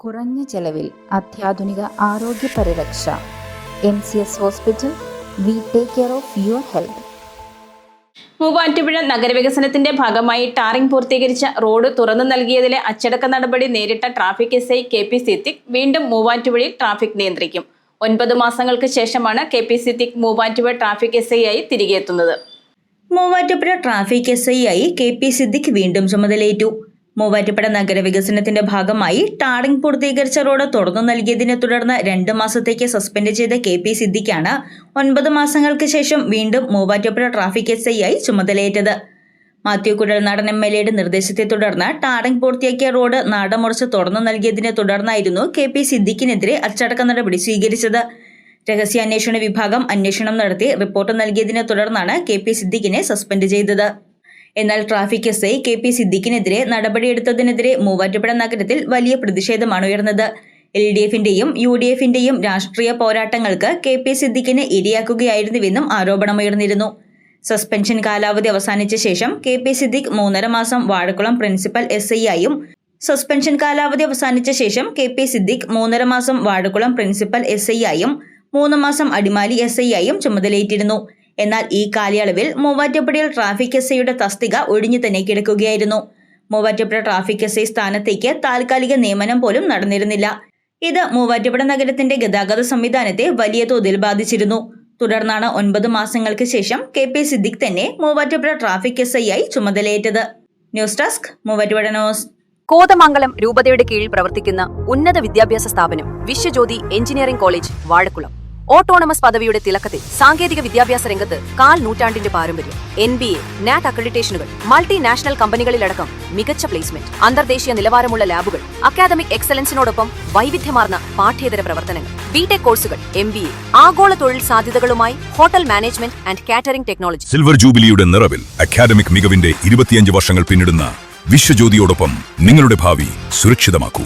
കുറഞ്ഞ ചെലവിൽ അത്യാധുനിക ആരോഗ്യ പരിരക്ഷ. MCS hospital. We take care of your health. Muvattupuzha നഗരവികസനത്തിന്റെ ഭാഗമായി ടാറിംഗ് പൂർത്തീകരിച്ച റോഡ് തുറന്നു നൽകിയതിലെ അച്ചടക്ക നടപടി നേരിട്ട ട്രാഫിക് SI KP സിദ്ദിഖ് വീണ്ടും മൂവാറ്റുപുഴയിൽ ട്രാഫിക് നിയന്ത്രിക്കും. 9 മാസങ്ങൾക്ക് ശേഷമാണ് KP Siddique Muvattupuzha traffic SI ആയി തിരികെ എത്തുന്നത്. മൂവാറ്റുപുഴ ട്രാഫിക് SI ആയി KP സിദ്ദിഖ് വീണ്ടും ചുമതലയേറ്റു. മൂവാറ്റുപുഴ നഗരവികസനത്തിന്റെ ഭാഗമായി ടാറിംഗ് പൂർത്തീകരിച്ച റോഡ് തുറന്നു നൽകിയതിനെ തുടർന്ന് 2 മാസത്തേക്ക് സസ്പെൻഡ് ചെയ്ത KP സിദ്ദിഖാണ് 9 മാസങ്ങൾക്ക് ശേഷം വീണ്ടും മൂവാറ്റുപുഴ ട്രാഫിക് SI ആയി ചുമതലയേറ്റത്. മാത്യു കുഴൽനാടൻ MLA നിർദ്ദേശത്തെ തുടർന്ന് ടാറിംഗ് പൂർത്തിയാക്കിയ റോഡ് നാടമുറിച്ച് തുറന്നു നൽകിയതിനെ തുടർന്നായിരുന്നു KP സിദ്ദിഖിനെതിരെ അച്ചടക്ക നടപടി സ്വീകരിച്ചത്. രഹസ്യാന്വേഷണ വിഭാഗം അന്വേഷണം നടത്തി റിപ്പോർട്ട് നൽകിയതിനെ തുടർന്നാണ് KP സിദ്ദിഖിനെ സസ്പെൻഡ് ചെയ്തത്. എന്നാൽ ട്രാഫിക് SI KP സിദ്ദിഖിനെതിരെ നടപടിയെടുത്തതിനെതിരെ മൂവാറ്റുപുഴ നഗരത്തിൽ വലിയ പ്രതിഷേധമാണ് ഉയർന്നത്. LDFന്റെയും UDFന്റെയും രാഷ്ട്രീയ പോരാട്ടങ്ങൾക്ക് KP സിദ്ദിഖിനെ ഇരയാക്കുകയായിരുന്നുവെന്നും ആരോപണമുയർന്നിരുന്നു. സസ്പെൻഷൻ കാലാവധി അവസാനിച്ച ശേഷം KP സിദ്ദിഖ് 3.5 മാസം വാഴക്കുളം പ്രിൻസിപ്പൽ SI ആയും സസ്പെൻഷൻ കാലാവധി അവസാനിച്ച ശേഷം KP സിദ്ദിഖ് 3.5 മാസം വാഴക്കുളം പ്രിൻസിപ്പൽ SI ആയും 3 മാസം അടിമാലി SI ആയും ചുമതലയേറ്റിരുന്നു. എന്നാൽ ഈ കാലയളവിൽ മൂവാറ്റുപുഴയിൽ ട്രാഫിക് SIയുടെ തസ്തിക ഒഴിഞ്ഞു തന്നെ കിടക്കുകയായിരുന്നു. മൂവാറ്റുപുഴ ട്രാഫിക് SI സ്ഥാനത്തേക്ക് താൽക്കാലിക നിയമനം പോലും നടന്നിരുന്നില്ല. ഇത് മൂവാറ്റുപുഴ നഗരത്തിന്റെ ഗതാഗത സംവിധാനത്തെ വലിയ തോതിൽ ബാധിച്ചിരുന്നു. തുടർന്നാണ് 9 മാസങ്ങൾക്ക് ശേഷം KP സിദ്ദിഖ് തന്നെ മൂവാറ്റുപുഴ ട്രാഫിക് SI ആയി ചുമതലയേറ്റത്. News desk Muvattupuzha news. Kothamangalam രൂപതയുടെ കീഴിൽ പ്രവർത്തിക്കുന്ന ഉന്നത വിദ്യാഭ്യാസ സ്ഥാപനം Vishwajyothi engineering college Vazhakkulam. Autonomous പദവിയുടെ തിളക്കത്തിൽ സാങ്കേതിക വിദ്യാഭ്യാസ രംഗത്ത് 1/4 നൂറ്റാണ്ടിന്റെ പാരമ്പര്യം. NBA, NAC അക്രഡിറ്റേഷനുകൾ, മൾട്ടിനാഷണൽ കമ്പനികളിലടക്കം മികച്ച പ്ലേസ്മെന്റ്, അന്തർദേശീയ നിലവാരമുള്ള ലാബുകൾ, അക്കാദമിക് എക്സലൻസിനോടൊപ്പം വൈവിധ്യമാർന്ന പാഠ്യേതര പ്രവർത്തനങ്ങൾ, BTech കോഴ്സുകൾ, MBA, ആഗോള തൊഴിൽ സാധ്യതകളുമായി hotel management and catering technology. Silver ജൂബിലിയുടെ നിറവിൽ അക്കാദമിക് മികവിന്റെ 25 വർഷങ്ങൾ പിന്നിടുന്ന വിശ്വജ്യോതിയോടൊപ്പം നിങ്ങളുടെ ഭാവി സുരക്ഷിതമാക്കൂ.